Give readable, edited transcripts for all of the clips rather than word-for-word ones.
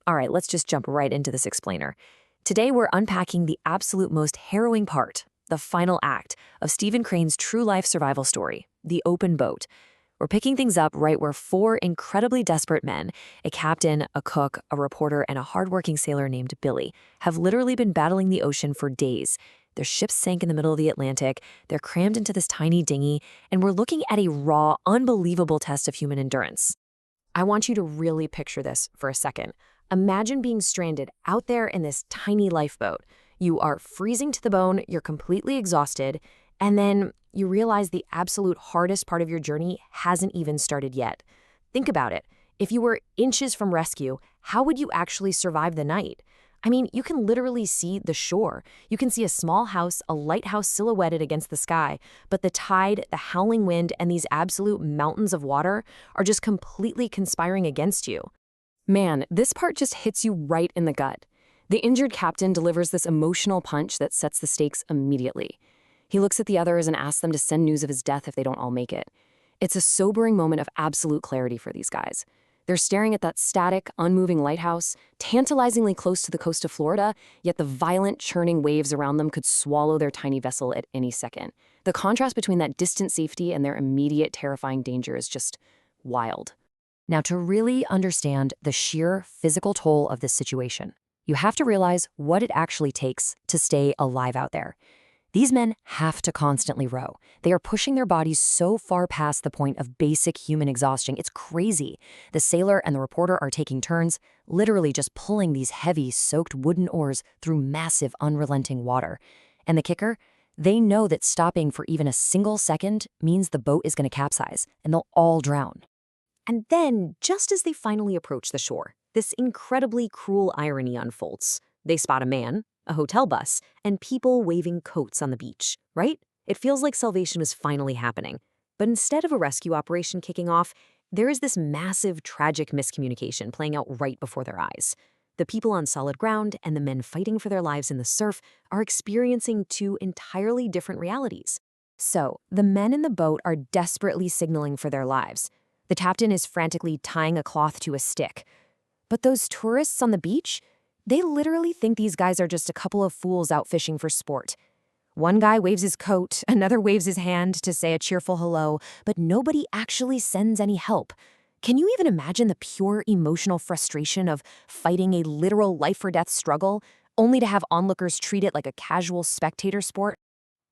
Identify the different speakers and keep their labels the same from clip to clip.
Speaker 1: All right, let's just jump right into this explainer. Today, we're unpacking the absolute most harrowing part, the final act of Stephen Crane's true-life survival story, The Open Boat. We're picking things up right where four incredibly desperate men, a captain, a cook, a reporter, and a hardworking sailor named Billie, have literally been battling the ocean for days. Their ships sank in the middle of the Atlantic, they're crammed into this tiny dinghy, and we're looking at a raw, unbelievable test of human endurance. I want you to really picture this for a second. Imagine being stranded out there in this tiny lifeboat. You are freezing to the bone, you're completely exhausted, and then you realize the absolute hardest part of your journey hasn't even started yet. Think about it. If you were inches from rescue, how would you actually survive the night? I mean, you can literally see the shore. You can see a small house, a lighthouse silhouetted against the sky, but the tide, the howling wind, and these absolute mountains of water are just completely conspiring against you. Man, this part just hits you right in the gut. The injured captain delivers this emotional punch that sets the stakes immediately. He looks at the others and asks them to send news of his death if they don't all make it. It's a sobering moment of absolute clarity for these guys. They're staring at that static, unmoving lighthouse, tantalizingly close to the coast of Florida, yet the violent, churning waves around them could swallow their tiny vessel at any second. The contrast between that distant safety and their immediate, terrifying danger is just wild. Now, to really understand the sheer physical toll of this situation, you have to realize what it actually takes to stay alive out there. These men have to constantly row. They are pushing their bodies so far past the point of basic human exhaustion. It's crazy. The sailor and the reporter are taking turns, literally just pulling these heavy, soaked wooden oars through massive, unrelenting water. And the kicker? They know that stopping for even a single second means the boat is going to capsize, and they'll all drown. And then, just as they finally approach the shore, this incredibly cruel irony unfolds. They spot a man, a hotel bus, and people waving coats on the beach, right? It feels like salvation was finally happening. But instead of a rescue operation kicking off, there is this massive, tragic miscommunication playing out right before their eyes. The people on solid ground and the men fighting for their lives in the surf are experiencing two entirely different realities. So, the men in the boat are desperately signaling for their lives. The captain is frantically tying a cloth to a stick. But those tourists on the beach? They literally think these guys are just a couple of fools out fishing for sport. One guy waves his coat, another waves his hand to say a cheerful hello, but nobody actually sends any help. Can you even imagine the pure emotional frustration of fighting a literal life-or-death struggle, only to have onlookers treat it like a casual spectator sport?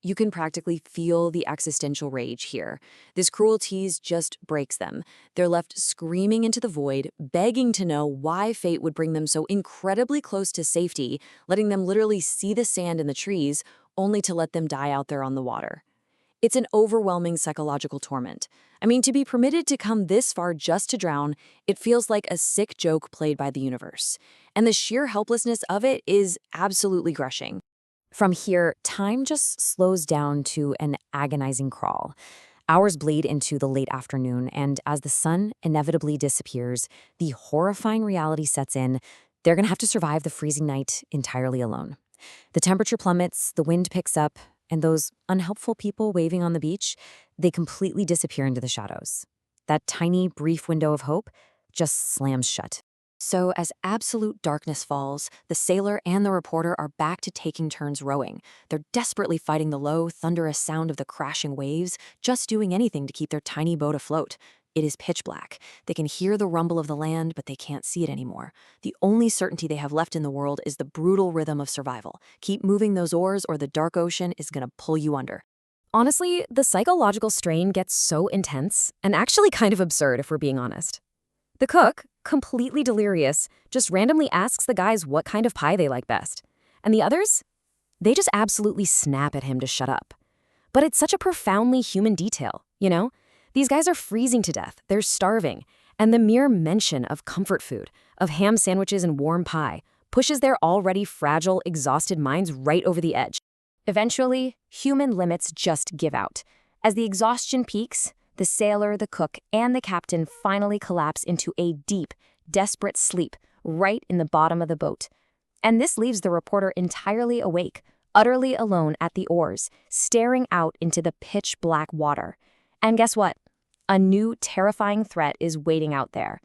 Speaker 1: You can practically feel the existential rage here. This cruel tease just breaks them. They're left screaming into the void, begging to know why fate would bring them so incredibly close to safety, letting them literally see the sand and the trees, only to let them die out there on the water. It's an overwhelming psychological torment. I mean, to be permitted to come this far just to drown, it feels like a sick joke played by the universe. And the sheer helplessness of it is absolutely crushing. From here, time just slows down to an agonizing crawl. Hours bleed into the late afternoon, and as the sun inevitably disappears, the horrifying reality sets in. They're going to have to survive the freezing night entirely alone. The temperature plummets, the wind picks up, and those unhelpful people waving on the beach, they completely disappear into the shadows. That tiny, brief window of hope just slams shut. So as absolute darkness falls, the sailor and the reporter are back to taking turns rowing. They're desperately fighting the low, thunderous sound of the crashing waves, just doing anything to keep their tiny boat afloat. It is pitch black. They can hear the rumble of the land, but they can't see it anymore. The only certainty they have left in the world is the brutal rhythm of survival. Keep moving those oars or the dark ocean is going to pull you under. Honestly, the psychological strain gets so intense and actually kind of absurd if we're being honest. The cook, completely delirious, just randomly asks the guys what kind of pie they like best. And the others? They just absolutely snap at him to shut up. But it's such a profoundly human detail, you know? These guys are freezing to death, they're starving, and the mere mention of comfort food, of ham sandwiches and warm pie, pushes their already fragile, exhausted minds right over the edge. Eventually, human limits just give out. As the exhaustion peaks, the sailor, the cook, and the captain finally collapse into a deep, desperate sleep right in the bottom of the boat. And this leaves the reporter entirely awake, utterly alone at the oars, staring out into the pitch-black water. And guess what? A new, terrifying threat is waiting out there.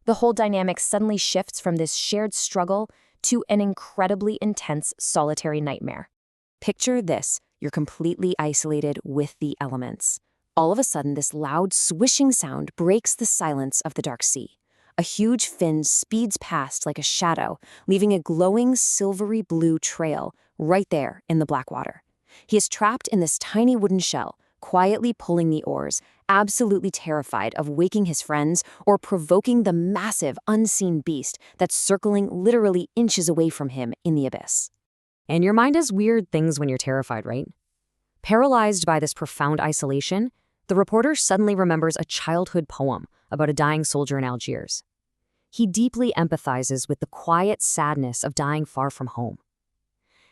Speaker 2: The whole dynamic suddenly shifts from this shared struggle to an incredibly intense solitary nightmare. Picture this, you're completely isolated with the elements. All of a sudden, this loud swishing sound breaks the silence of the dark sea. A huge fin speeds past like a shadow, leaving a glowing silvery blue trail right there in the black water. He is trapped in this tiny wooden shell, quietly pulling the oars, absolutely terrified of waking his friends or provoking the massive, unseen beast that's circling literally inches away from him in the abyss.
Speaker 1: And your mind does weird things when you're terrified, right? Paralyzed by this profound isolation, the reporter suddenly remembers a childhood poem about a dying soldier in Algiers. He deeply empathizes with the quiet sadness of dying far from home.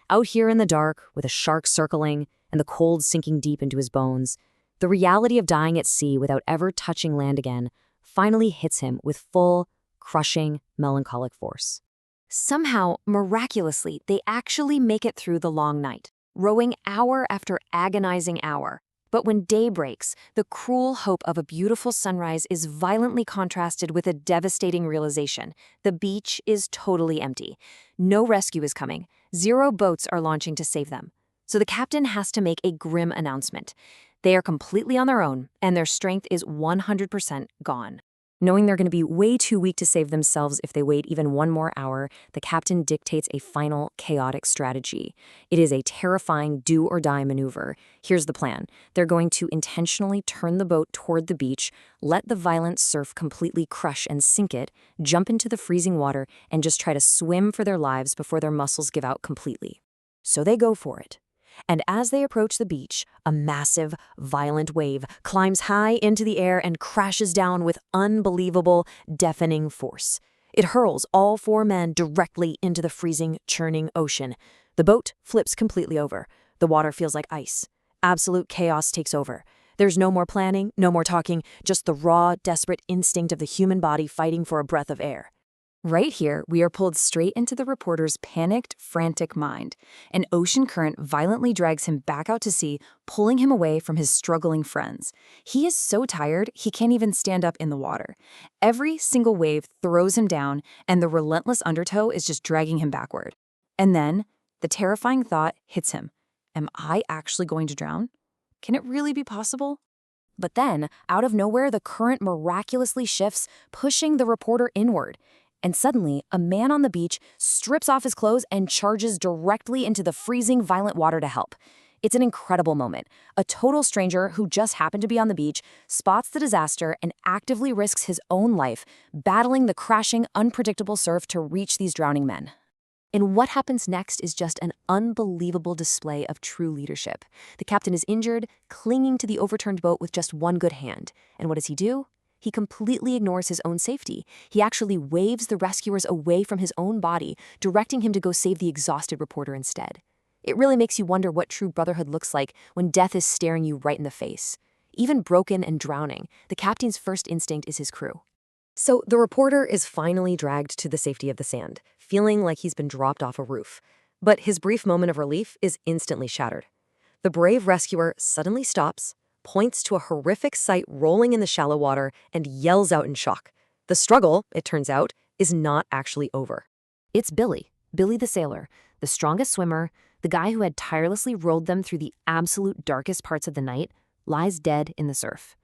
Speaker 1: Out here in the dark, with a shark circling and the cold sinking deep into his bones, the reality of dying at sea without ever touching land again finally hits him with full, crushing, melancholic force. Somehow, miraculously, they actually make it through the long night, rowing hour after agonizing hour. But when day breaks, the cruel hope of a beautiful sunrise is violently contrasted with a devastating realization. The beach is totally empty. No rescue is coming. 0 boats are launching to save them. So the captain has to make a grim announcement. They are completely on their own, and their strength is 100% gone. Knowing they're going to be way too weak to save themselves if they wait even 1 more hour, the captain dictates a final, chaotic strategy. It is a terrifying do-or-die maneuver. Here's the plan. They're going to intentionally turn the boat toward the beach, let the violent surf completely crush and sink it, jump into the freezing water, and just try to swim for their lives before their muscles give out completely. So they go for it. And as they approach the beach, a massive, violent wave climbs high into the air and crashes down with unbelievable, deafening force. It hurls all 4 men directly into the freezing, churning ocean. The boat flips completely over. The water feels like ice. Absolute chaos takes over. There's no more planning, no more talking, just the raw, desperate instinct of the human body fighting for a breath of air. Right here, we are pulled straight into the reporter's panicked, frantic mind. An ocean current violently drags him back out to sea, pulling him away from his struggling friends. He is so tired, he can't even stand up in the water. Every single wave throws him down, and the relentless undertow is just dragging him backward. And then, the terrifying thought hits him. Am I actually going to drown? Can it really be possible? But then, out of nowhere, the current miraculously shifts, pushing the reporter inward. And suddenly, a man on the beach strips off his clothes and charges directly into the freezing, violent water to help. It's an incredible moment. A total stranger who just happened to be on the beach spots the disaster and actively risks his own life, battling the crashing, unpredictable surf to reach these drowning men. And what happens next is just an unbelievable display of true leadership. The captain is injured, clinging to the overturned boat with just one good hand. And what does he do? He completely ignores his own safety. He actually waves the rescuers away from his own body, directing him to go save the exhausted reporter instead. It really makes you wonder what true brotherhood looks like when death is staring you right in the face. Even broken and drowning, the captain's first instinct is his crew. So the reporter is finally dragged to the safety of the sand, feeling like he's been dropped off a roof. But his brief moment of relief is instantly shattered. The brave rescuer suddenly stops, points to a horrific sight rolling in the shallow water, and yells out in shock. The struggle, it turns out, is not actually over. It's Billie the sailor, the strongest swimmer, the guy who had tirelessly rowed them through the absolute darkest parts of the night, lies dead in the surf.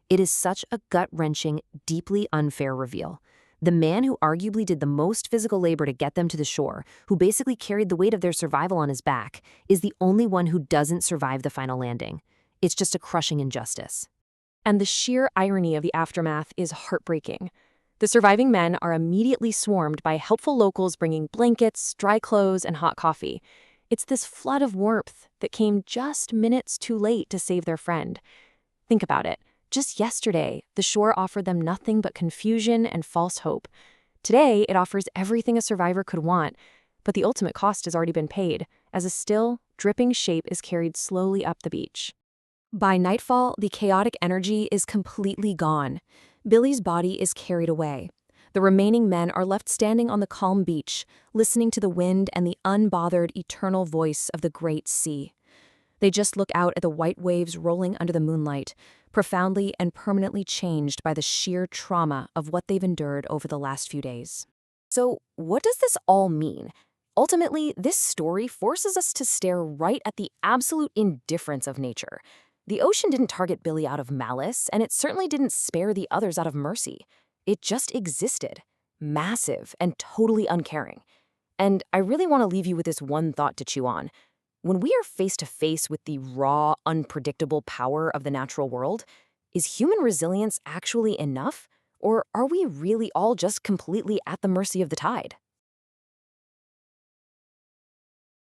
Speaker 1: It is such a gut-wrenching, deeply unfair reveal. The man who arguably did the most physical labor to get them to the shore, who basically carried the weight of their survival on his back, is the only one who doesn't survive the final landing. It's just a crushing injustice. And the sheer irony of the aftermath is heartbreaking. The surviving men are immediately swarmed by helpful locals bringing blankets, dry clothes, and hot coffee. It's this flood of warmth that came just minutes too late to save their friend. Think about it. Just yesterday, the shore offered them nothing but confusion and false hope. Today, it offers everything a survivor could want, but the ultimate cost has already been paid, as a still, dripping shape is carried slowly up the beach. By nightfall, the chaotic energy is completely gone. Billie's body is carried away. The remaining men are left standing on the calm beach, listening to the wind and the unbothered, eternal voice of the great sea.
Speaker 2: They just look out at the white waves rolling under the moonlight, profoundly and permanently changed by the sheer trauma of what they've endured over the last few days. So, what does this all mean? Ultimately, this story forces us to stare right at the absolute indifference of nature. The ocean didn't target Billie out of malice, and it certainly didn't spare the others out of mercy. It just existed, massive and totally uncaring. And I really want to leave you with this one thought to chew on. When we are face to face with the raw, unpredictable power of the natural world, is human resilience actually enough? Or are we really all just completely at the mercy of the tide?